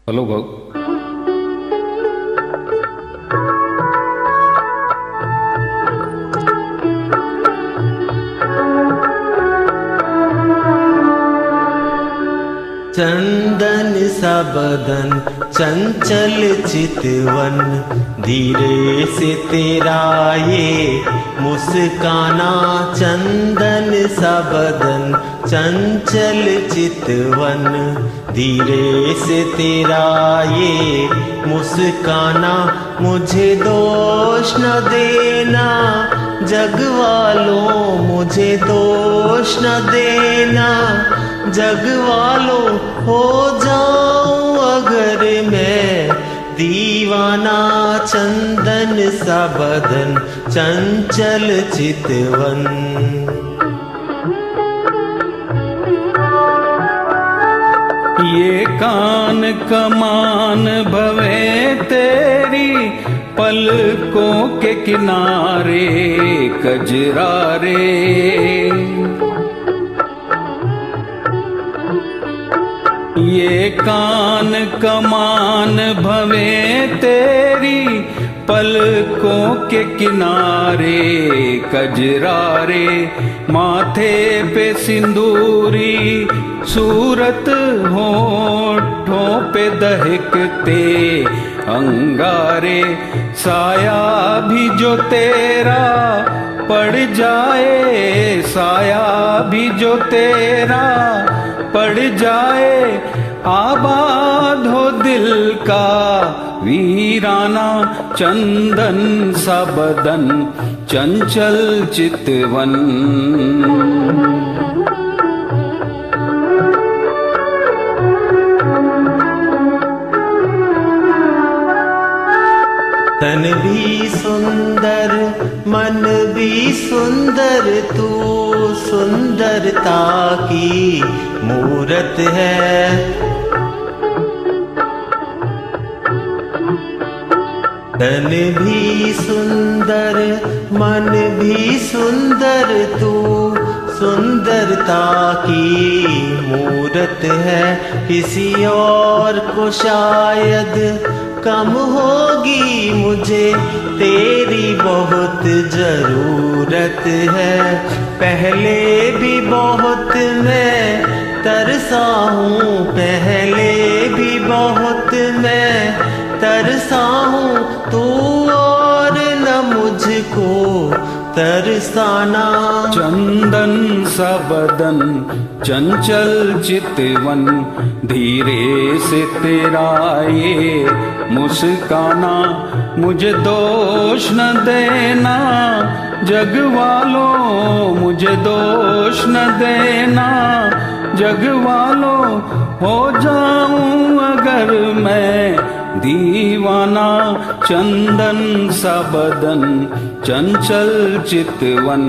Hello भाऊ। चंदन सा बदन चंचल चितवन, धीरे से तेरा ये मुस्काना। चंदन सा बदन चंचल चितवन, धीरे से तेरा ये मुस्काना। मुझे दोष न देना जग वालों, मुझे दोष न देना जग वालों। हो जाऊं अगर मैं दीवाना, चंदन सा बदन चंचल चितवन। ये कान कमान भवे तेरी, पलकों के किनारे कजरारे। ये कान कमान भवे तेरी, पलकों के किनारे कजरारे। माथे पे सिंदूरी सूरत, होठों पे दहकते अंगारे। साया भी जो तेरा पड़ जाए, साया भी जो तेरा पड़ जाए। आबाद हो दिल का वीराना, चंदन सा बदन चंचल चितवन। तन भी सुंदर मन भी सुंदर, तू सुंदरता की मूरत है। तन भी सुंदर मन भी सुंदर, तू सुंदरता की मूरत है। किसी और को शायद कम होगी, मुझे तेरी बहुत जरूरत है। पहले भी बहुत मैं तरसा हूँ, पहले भी बहुत मैं तरसा हूँ। तू और न मुझको तरसाना। चंदन सा बदन चंचल चितवन, धीरे से तेरा ये मुस्काना। मुझे दोष न देना जग वालों, मुझे दोष न देना जग वालों। हो जाऊं अगर मैं दीवाना, चंदन सा बदन चंचल चितवन।